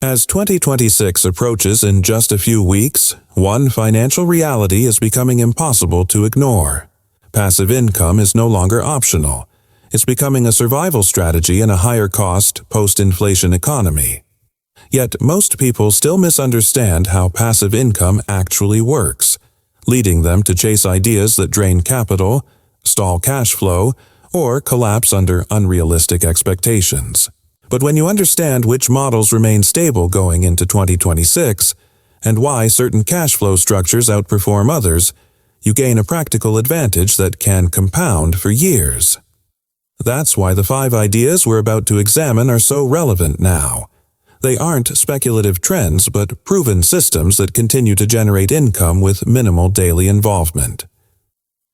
As 2026 approaches in just a few weeks, one financial reality is becoming impossible to ignore. Passive income is no longer optional. It's becoming a survival strategy in a higher-cost, post-inflation economy. Yet most people still misunderstand how passive income actually works, leading them to chase ideas that drain capital, stall cash flow, or collapse under unrealistic expectations. But when you understand which models remain stable going into 2026, and why certain cash flow structures outperform others, you gain a practical advantage that can compound for years. That's why the 5 ideas we're about to examine are so relevant now. They aren't speculative trends, but proven systems that continue to generate income with minimal daily involvement.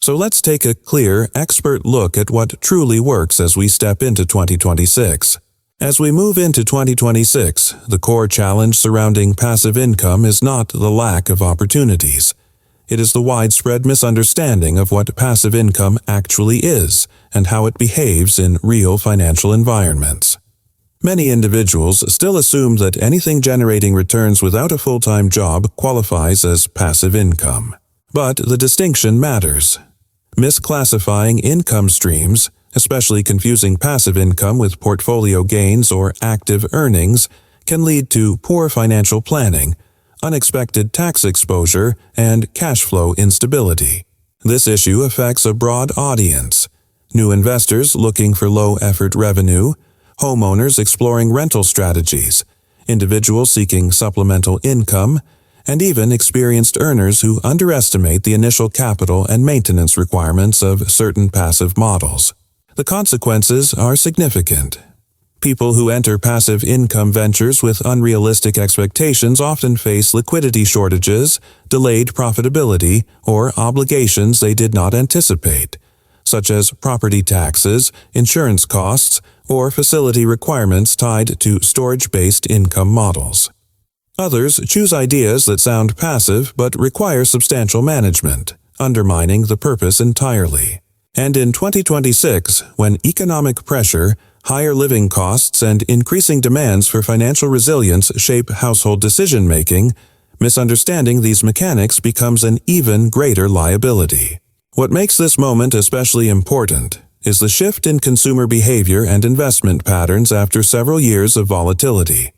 So let's take a clear, expert look at what truly works as we step into 2026. As we move into 2026, the core challenge surrounding passive income is not the lack of opportunities. It is the widespread misunderstanding of what passive income actually is and how it behaves in real financial environments. Many individuals still assume that anything generating returns without a full-time job qualifies as passive income. But the distinction matters. Misclassifying income streams, especially confusing passive income with portfolio gains or active earnings, can lead to poor financial planning, unexpected tax exposure, and cash flow instability. This issue affects a broad audience: new investors looking for low-effort revenue, homeowners exploring rental strategies, individuals seeking supplemental income, and even experienced earners who underestimate the initial capital and maintenance requirements of certain passive models. The consequences are significant. People who enter passive income ventures with unrealistic expectations often face liquidity shortages, delayed profitability, or obligations they did not anticipate, such as property taxes, insurance costs, or facility requirements tied to storage-based income models. Others choose ideas that sound passive but require substantial management, undermining the purpose entirely. And in 2026, when economic pressure, higher living costs, and increasing demands for financial resilience shape household decision-making, misunderstanding these mechanics becomes an even greater liability. What makes this moment especially important is the shift in consumer behavior and investment patterns after several years of volatility.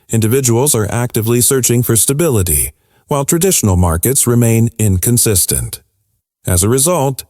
Individuals are actively searching for stability, while traditional markets remain inconsistent. As a result,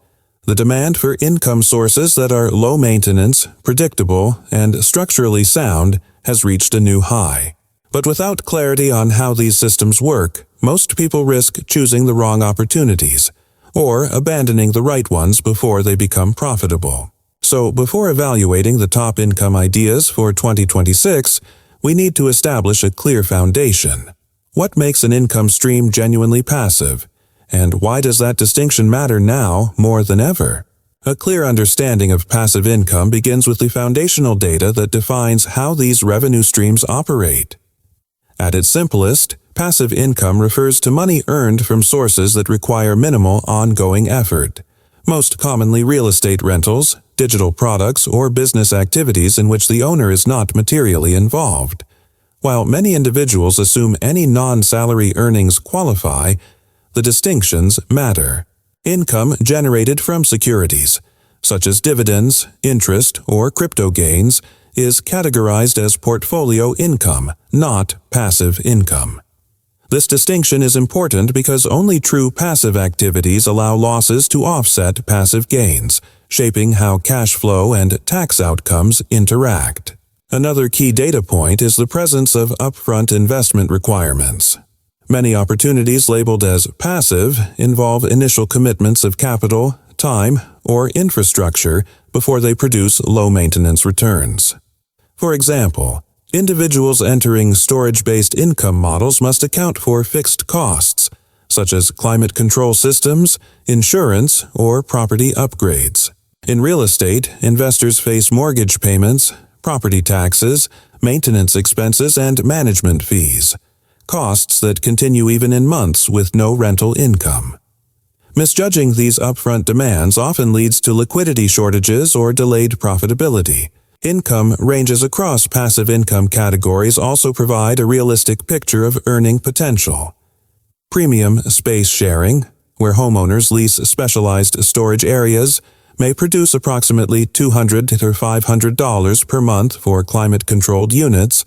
the demand for income sources that are low maintenance, predictable, and structurally sound has reached a new high. But without clarity on how these systems work, most people risk choosing the wrong opportunities, or abandoning the right ones before they become profitable. So before evaluating the top income ideas for 2026, we need to establish a clear foundation. What makes an income stream genuinely passive? And why does that distinction matter now more than ever? A clear understanding of passive income begins with the foundational data that defines how these revenue streams operate. At its simplest, passive income refers to money earned from sources that require minimal ongoing effort, most commonly real estate rentals, digital products, or business activities in which the owner is not materially involved. While many individuals assume any non-salary earnings qualify, the distinctions matter. Income generated from securities, such as dividends, interest, or crypto gains, is categorized as portfolio income, not passive income. This distinction is important because only true passive activities allow losses to offset passive gains, shaping how cash flow and tax outcomes interact. Another key data point is the presence of upfront investment requirements. Many opportunities labeled as passive involve initial commitments of capital, time, or infrastructure before they produce low-maintenance returns. For example, individuals entering storage-based income models must account for fixed costs, such as climate control systems, insurance, or property upgrades. In real estate, investors face mortgage payments, property taxes, maintenance expenses, and management fees, costs that continue even in months with no rental income. Misjudging these upfront demands often leads to liquidity shortages or delayed profitability, Income ranges across passive income categories also provide a realistic picture of earning potential. Premium space sharing, where homeowners lease specialized storage areas, may produce approximately $200 to $500 per month for climate-controlled units,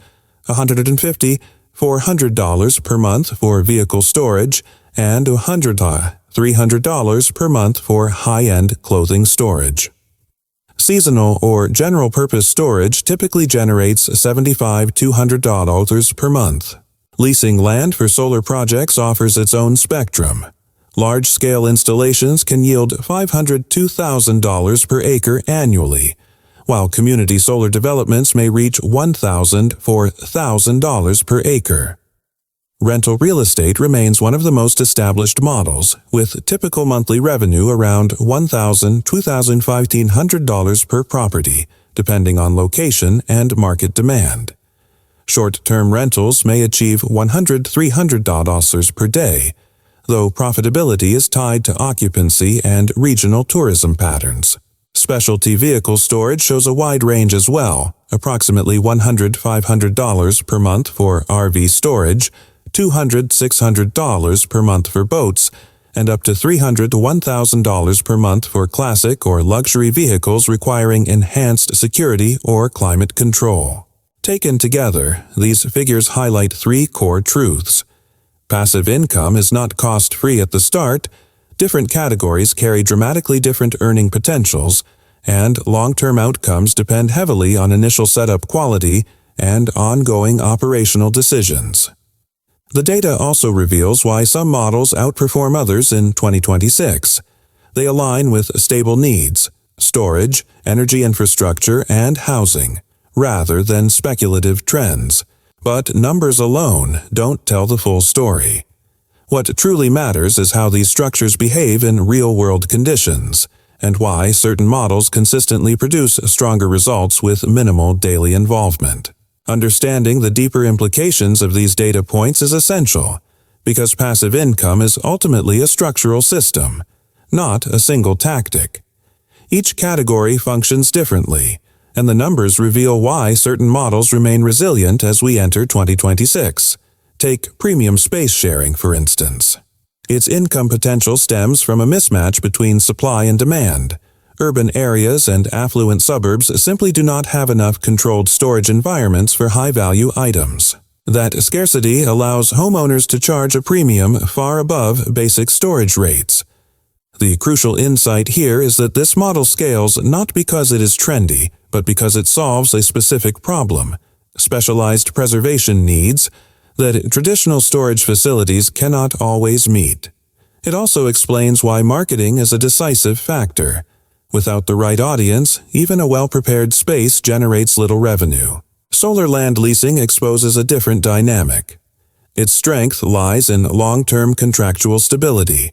$150 to $400 per month for vehicle storage, and $100 to $300 per month for high-end clothing storage. Seasonal or general-purpose storage typically generates $75 to $200 per month. Leasing land for solar projects offers its own spectrum. Large-scale installations can yield $500 to $2,000 per acre annually, while community solar developments may reach $1,000 to $1,000 per acre. Rental real estate remains one of the most established models, with typical monthly revenue around $1,000 to $1,500 per property, depending on location and market demand. Short-term rentals may achieve $100 to $300 per day, though profitability is tied to occupancy and regional tourism patterns. Specialty vehicle storage shows a wide range as well, approximately $100 to $500 per month for RV storage, $200 to $600 per month for boats, and up to $300 to $1,000 per month for classic or luxury vehicles requiring enhanced security or climate control. Taken together, these figures highlight three core truths. Passive income is not cost-free at the start, different categories carry dramatically different earning potentials, and long-term outcomes depend heavily on initial setup quality and ongoing operational decisions. The data also reveals why some models outperform others in 2026. They align with stable needs, storage, energy infrastructure, and housing, rather than speculative trends. But numbers alone don't tell the full story. What truly matters is how these structures behave in real-world conditions, and why certain models consistently produce stronger results with minimal daily involvement. Understanding the deeper implications of these data points is essential, because passive income is ultimately a structural system, not a single tactic. Each category functions differently, and the numbers reveal why certain models remain resilient as we enter 2026. Take premium space sharing, for instance. Its income potential stems from a mismatch between supply and demand. Urban areas and affluent suburbs simply do not have enough controlled storage environments for high-value items. That scarcity allows homeowners to charge a premium far above basic storage rates. The crucial insight here is that this model scales not because it is trendy, but because it solves a specific problem, specialized preservation needs, that traditional storage facilities cannot always meet. It also explains why marketing is a decisive factor. Without the right audience, even a well-prepared space generates little revenue. Solar land leasing exposes a different dynamic. Its strength lies in long-term contractual stability.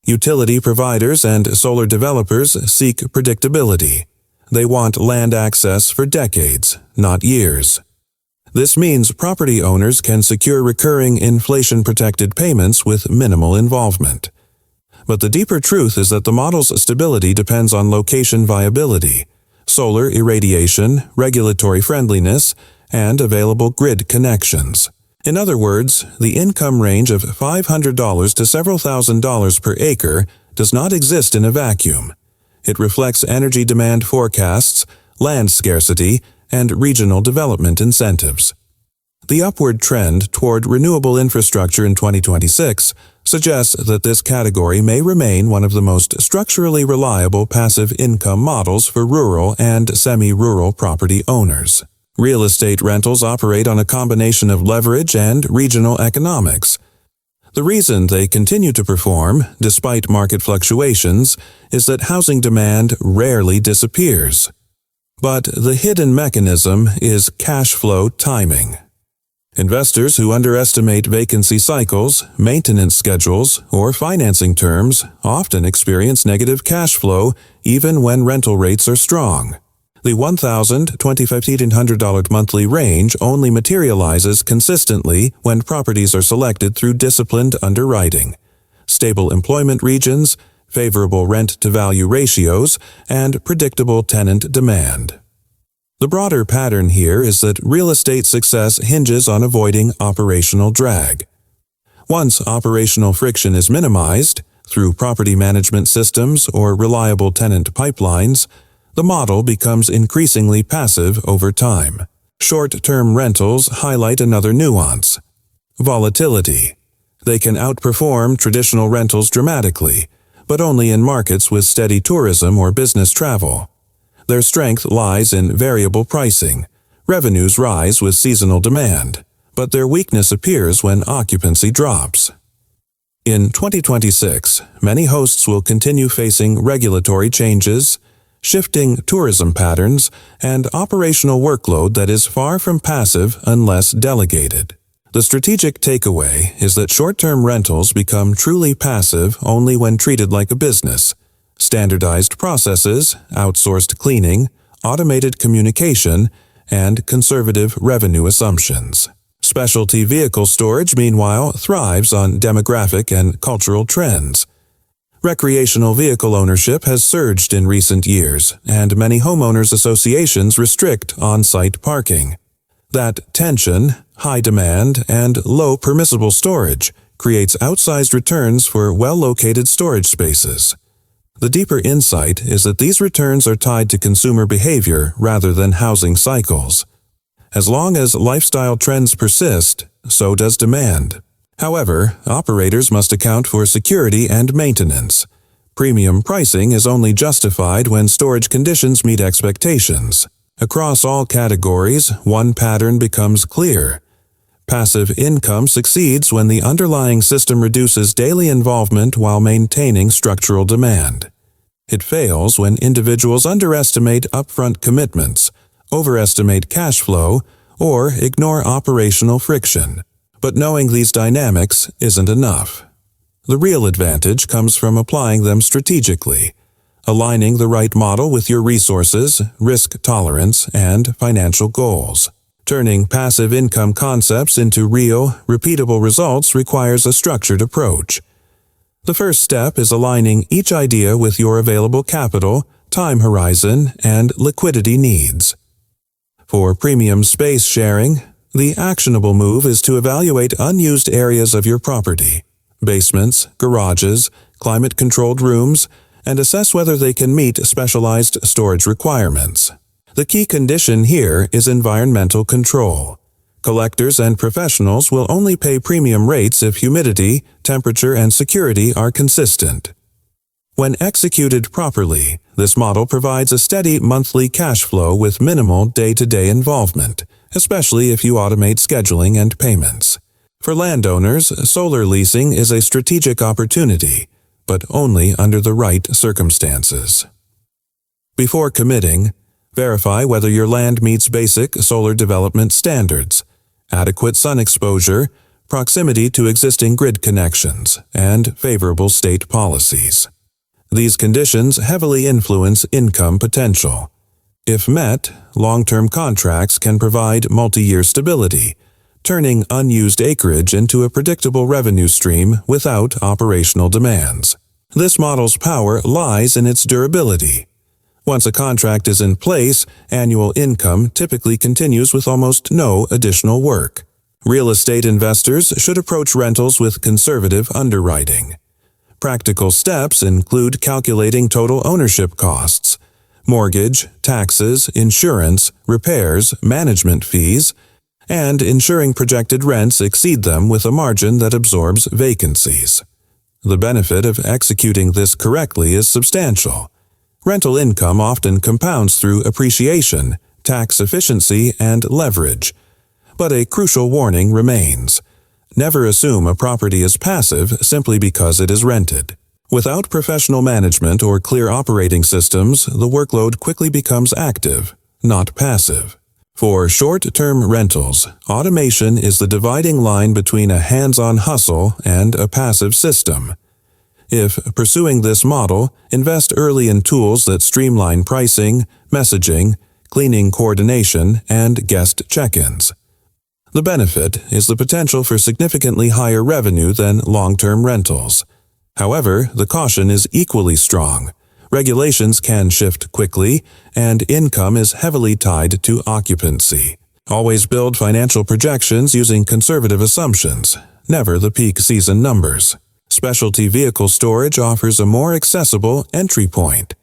Utility providers and solar developers seek predictability. They want land access for decades, not years. This means property owners can secure recurring inflation-protected payments with minimal involvement. But the deeper truth is that the model's stability depends on location viability, solar irradiation, regulatory friendliness, and available grid connections. In other words, the income range of $500 to several $1,000s per acre does not exist in a vacuum. It reflects energy demand forecasts, land scarcity, and regional development incentives. The upward trend toward renewable infrastructure in 2026 suggests that this category may remain one of the most structurally reliable passive income models for rural and semi-rural property owners. Real estate rentals operate on a combination of leverage and regional economics. The reason they continue to perform, despite market fluctuations, is that housing demand rarely disappears. But the hidden mechanism is cash flow timing. Investors who underestimate vacancy cycles, maintenance schedules, or financing terms often experience negative cash flow even when rental rates are strong. The $1,000 to $2,500 monthly range only materializes consistently when properties are selected through disciplined underwriting, stable employment regions, favorable rent-to-value ratios, and predictable tenant demand. The broader pattern here is that real estate success hinges on avoiding operational drag. Once operational friction is minimized, through property management systems or reliable tenant pipelines, the model becomes increasingly passive over time. Short-term rentals highlight another nuance: volatility. They can outperform traditional rentals dramatically, but only in markets with steady tourism or business travel. Their strength lies in variable pricing. Revenues rise with seasonal demand, but their weakness appears when occupancy drops. In 2026, many hosts will continue facing regulatory changes, shifting tourism patterns, and operational workload that is far from passive unless delegated. The strategic takeaway is that short-term rentals become truly passive only when treated like a business. Standardized processes, outsourced cleaning, automated communication, and conservative revenue assumptions. Specialty vehicle storage, meanwhile, thrives on demographic and cultural trends. Recreational vehicle ownership has surged in recent years, and many homeowners associations restrict on-site parking. That tension, high demand, and low permissible storage creates outsized returns for well-located storage spaces. The deeper insight is that these returns are tied to consumer behavior rather than housing cycles. As long as lifestyle trends persist, so does demand. However, operators must account for security and maintenance. Premium pricing is only justified when storage conditions meet expectations. Across all categories, one pattern becomes clear. Passive income succeeds when the underlying system reduces daily involvement while maintaining structural demand. It fails when individuals underestimate upfront commitments, overestimate cash flow, or ignore operational friction. But knowing these dynamics isn't enough. The real advantage comes from applying them strategically, aligning the right model with your resources, risk tolerance, and financial goals. Turning passive income concepts into real, repeatable results requires a structured approach. The first step is aligning each idea with your available capital, time horizon, and liquidity needs. For premium space sharing, the actionable move is to evaluate unused areas of your property, basements, garages, climate-controlled rooms, and assess whether they can meet specialized storage requirements. The key condition here is environmental control. Collectors and professionals will only pay premium rates if humidity, temperature, and security are consistent. When executed properly, this model provides a steady monthly cash flow with minimal day-to-day involvement, especially if you automate scheduling and payments. For landowners, solar leasing is a strategic opportunity, but only under the right circumstances. Before committing, verify whether your land meets basic solar development standards, adequate sun exposure, proximity to existing grid connections, and favorable state policies. These conditions heavily influence income potential. If met, long-term contracts can provide multi-year stability, turning unused acreage into a predictable revenue stream without operational demands. This model's power lies in its durability. Once a contract is in place, annual income typically continues with almost no additional work. Real estate investors should approach rentals with conservative underwriting. Practical steps include calculating total ownership costs, mortgage, taxes, insurance, repairs, management fees, and ensuring projected rents exceed them with a margin that absorbs vacancies. The benefit of executing this correctly is substantial. Rental income often compounds through appreciation, tax efficiency, and leverage. But a crucial warning remains. Never assume a property is passive simply because it is rented. Without professional management or clear operating systems, the workload quickly becomes active, not passive. For short-term rentals, automation is the dividing line between a hands-on hustle and a passive system. If pursuing this model, invest early in tools that streamline pricing, messaging, cleaning coordination, and guest check-ins. The benefit is the potential for significantly higher revenue than long-term rentals. However, the caution is equally strong. Regulations can shift quickly, and income is heavily tied to occupancy. Always build financial projections using conservative assumptions, never the peak season numbers. Specialty vehicle storage offers a more accessible entry point.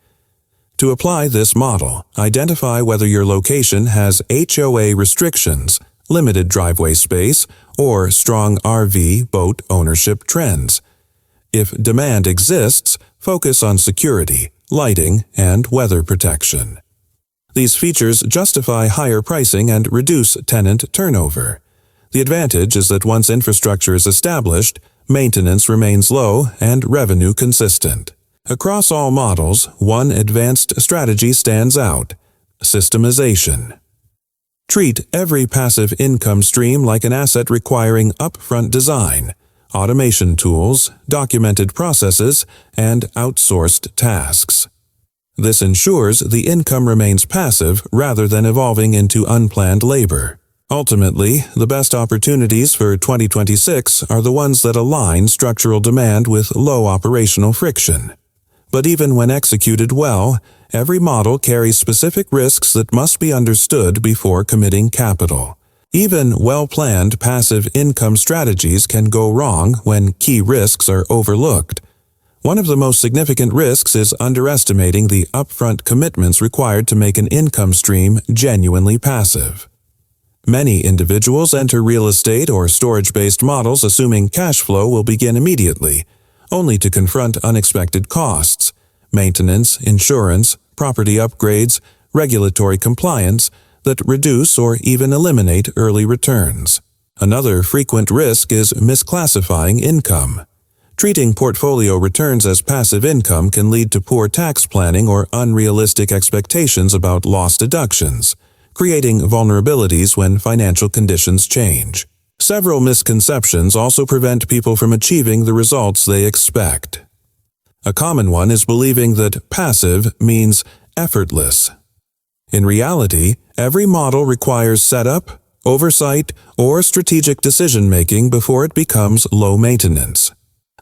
To apply this model, identify whether your location has HOA restrictions, limited driveway space, or strong RV boat ownership trends. If demand exists, focus on security, lighting, and weather protection. These features justify higher pricing and reduce tenant turnover. The advantage is that once infrastructure is established, maintenance remains low and revenue consistent. Across all models, one advanced strategy stands out: systemization. Treat every passive income stream like an asset requiring upfront design, automation tools, documented processes, and outsourced tasks. This ensures the income remains passive rather than evolving into unplanned labor. Ultimately, the best opportunities for 2026 are the ones that align structural demand with low operational friction. But even when executed well, every model carries specific risks that must be understood before committing capital. Even well-planned passive income strategies can go wrong when key risks are overlooked. One of the most significant risks is underestimating the upfront commitments required to make an income stream genuinely passive. Many individuals enter real estate or storage-based models assuming cash flow will begin immediately, only to confront unexpected costs: maintenance, insurance, property upgrades, regulatory compliance that reduce or even eliminate early returns. Another frequent risk is misclassifying income. Treating portfolio returns as passive income can lead to poor tax planning or unrealistic expectations about loss deductions, creating vulnerabilities when financial conditions change. Several misconceptions also prevent people from achieving the results they expect. A common one is believing that passive means effortless. In reality, every model requires setup, oversight, or strategic decision-making before it becomes low maintenance.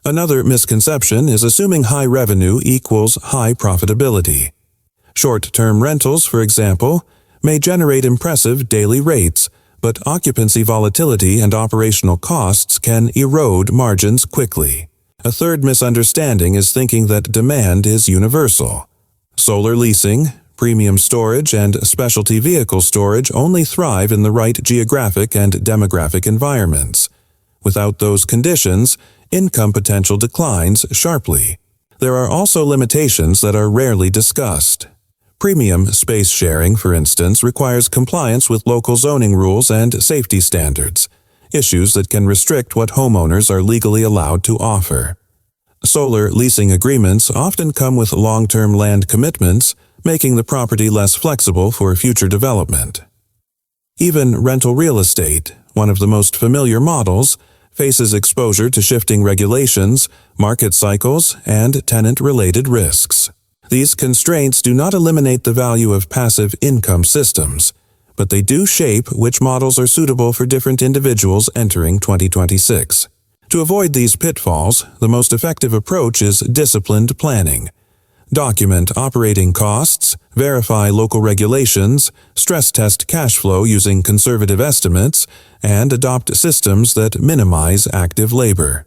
Another misconception is assuming high revenue equals high profitability. Short-term rentals, for example, may generate impressive daily rates, but occupancy volatility and operational costs can erode margins quickly. A third misunderstanding is thinking that demand is universal. Solar leasing, premium storage, and specialty vehicle storage only thrive in the right geographic and demographic environments. Without those conditions, income potential declines sharply. There are also limitations that are rarely discussed. Premium space sharing, for instance, requires compliance with local zoning rules and safety standards, issues that can restrict what homeowners are legally allowed to offer. Solar leasing agreements often come with long-term land commitments, making the property less flexible for future development. Even rental real estate, one of the most familiar models, faces exposure to shifting regulations, market cycles, and tenant-related risks. These constraints do not eliminate the value of passive income systems, but they do shape which models are suitable for different individuals entering 2026. To avoid these pitfalls, the most effective approach is disciplined planning. Document operating costs, verify local regulations, stress test cash flow using conservative estimates, and adopt systems that minimize active labor.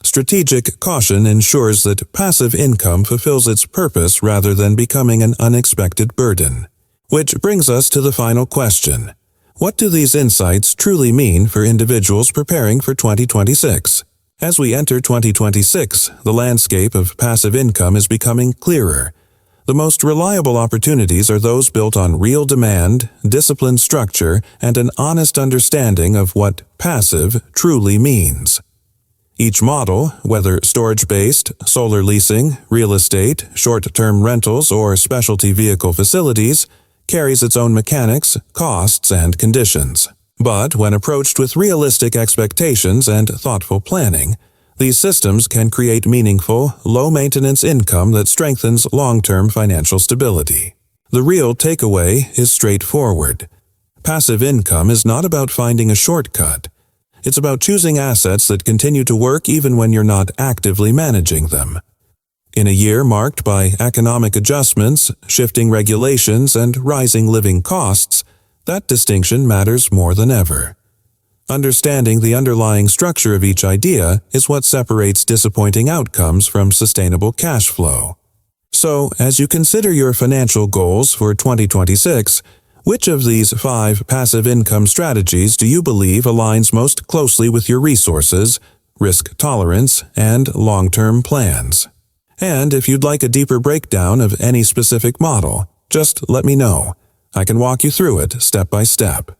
Strategic caution ensures that passive income fulfills its purpose rather than becoming an unexpected burden. Which brings us to the final question. What do these insights truly mean for individuals preparing for 2026? As we enter 2026, the landscape of passive income is becoming clearer. The most reliable opportunities are those built on real demand, disciplined structure, and an honest understanding of what passive truly means. Each model, whether storage-based, solar leasing, real estate, short-term rentals, or specialty vehicle facilities, carries its own mechanics, costs, and conditions. But when approached with realistic expectations and thoughtful planning, these systems can create meaningful, low-maintenance income that strengthens long-term financial stability. The real takeaway is straightforward. Passive income is not about finding a shortcut. It's about choosing assets that continue to work even when you're not actively managing them. In a year marked by economic adjustments, shifting regulations, and rising living costs, that distinction matters more than ever. Understanding the underlying structure of each idea is what separates disappointing outcomes from sustainable cash flow. So, as you consider your financial goals for 2026, which of these 5 passive income strategies do you believe aligns most closely with your resources, risk tolerance, and long-term plans? And if you'd like a deeper breakdown of any specific model, just let me know. I can walk you through it step by step.